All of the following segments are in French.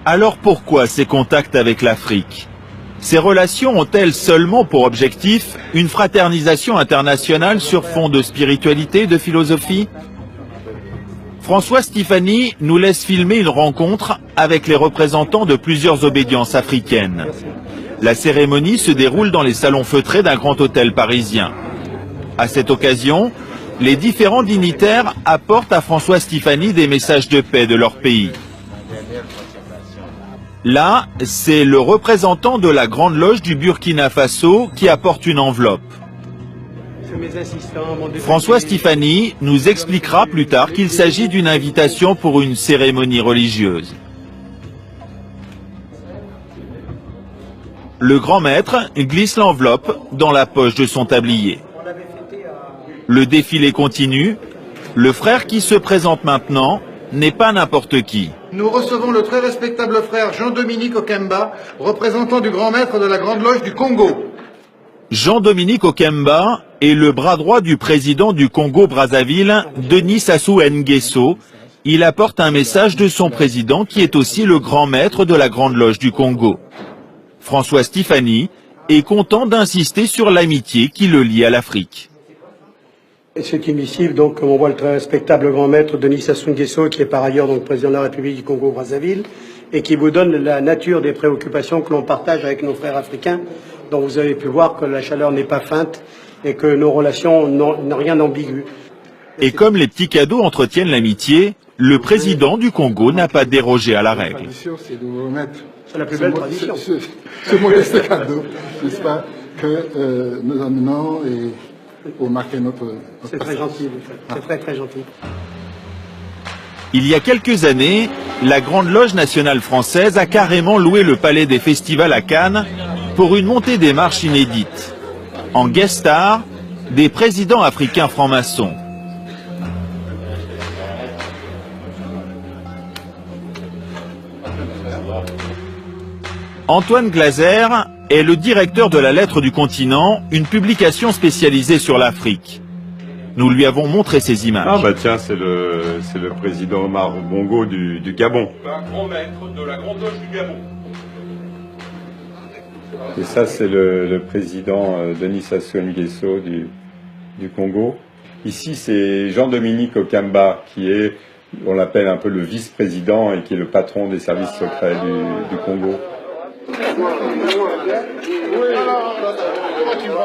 Alors pourquoi ces contacts avec l'Afrique? Ces relations ont-elles seulement pour objectif une fraternisation internationale sur fond de spiritualité et de philosophie? François Stéphanie nous laisse filmer une rencontre avec les représentants de plusieurs obédiences africaines. La cérémonie se déroule dans les salons feutrés d'un grand hôtel parisien. À cette occasion, les différents dignitaires apportent à François Stéphanie des messages de paix de leur pays. Là, c'est le représentant de la Grande Loge du Burkina Faso qui apporte une enveloppe. François Stéphanie nous expliquera plus tard qu'il s'agit d'une invitation pour une cérémonie religieuse. Le grand maître glisse l'enveloppe dans la poche de son tablier. Le défilé continue. Le frère qui se présente maintenant n'est pas n'importe qui. Nous recevons le très respectable frère Jean-Dominique Okemba, représentant du grand maître de la Grande Loge du Congo. Jean-Dominique Okemba est le bras droit du président du Congo-Brazzaville, Denis Sassou Nguesso. Il apporte un message de son président qui est aussi le grand maître de la Grande Loge du Congo. François Stéphanie est content d'insister sur l'amitié qui le lie à l'Afrique. C'est une missive, donc, comme on voit, le très respectable grand maître Denis Sassou Nguesso, qui est par ailleurs donc président de la République du Congo-Brazzaville, et qui vous donne la nature des préoccupations que l'on partage avec nos frères africains, dont vous avez pu voir que la chaleur n'est pas feinte et que nos relations n'ont rien d'ambigu. Et comme les petits cadeaux entretiennent l'amitié, le président du Congo n'a pas dérogé à la règle. C'est la plus belle tradition. Ce modeste cadeau, n'est-ce pas, que nous amenons pour marquer notre... C'est très gentil, vous faites. C'est très très gentil. Il y a quelques années, la Grande Loge nationale française a carrément loué le palais des festivals à Cannes pour une montée des marches inédite. En guest star, des présidents africains francs-maçons. Antoine Glaser est le directeur de la Lettre du Continent, une publication spécialisée sur l'Afrique. Nous lui avons montré ces images. Ah bah tiens, c'est le président Omar Bongo du Gabon. Un grand maître de la Grande Loge du Gabon. Et ça, c'est le président Denis Sassou Nguesso du Congo. Ici, c'est Jean-Dominique Okemba, qui est, on l'appelle un peu le vice-président et qui est le patron des services secrets du Congo.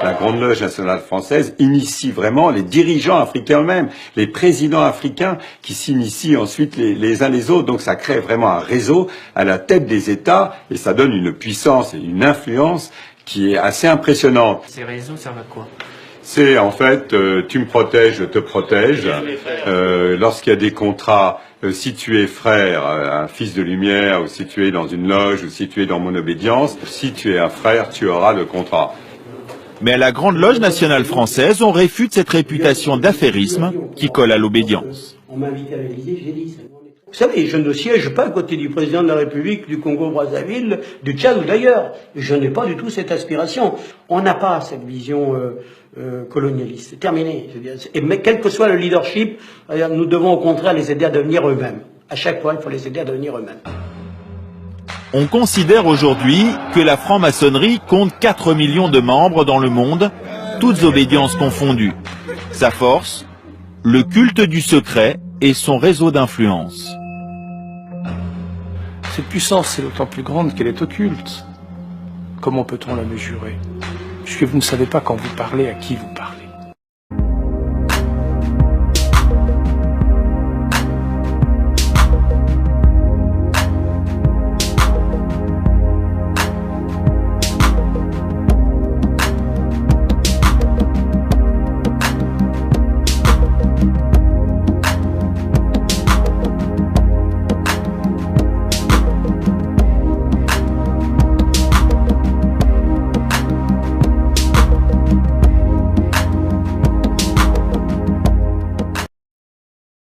La Grande Loge nationale française initie vraiment les dirigeants africains eux-mêmes, les présidents africains qui s'initient ensuite les uns les autres. Donc ça crée vraiment un réseau à la tête des États et ça donne une puissance et une influence qui est assez impressionnante. Ces réseaux servent à quoi? C'est en fait, tu me protèges, je te protège. Lorsqu'il y a des contrats, si tu es frère, un fils de lumière, ou si tu es dans une loge, ou si tu es dans mon obédience, si tu es un frère, tu auras le contrat. Mais à la Grande Loge nationale française, on réfute cette réputation d'affairisme qui colle à l'obédience. On m'a invité à l'Élysée, j'ai dit... Vous savez, je ne siège pas à côté du président de la République du Congo-Brazzaville, du Tchad ou d'ailleurs. Je n'ai pas du tout cette aspiration. On n'a pas cette vision colonialiste. C'est terminé. Mais quel que soit le leadership, nous devons au contraire les aider à devenir eux-mêmes. À chaque fois, il faut les aider à devenir eux-mêmes. On considère aujourd'hui que la franc-maçonnerie compte 4 millions de membres dans le monde, toutes obédiences confondues. Sa force, le culte du secret et son réseau d'influence. Cette puissance est d'autant plus grande qu'elle est occulte. Comment peut-on la mesurer? Puisque vous ne savez pas quand vous parlez à qui vous parlez.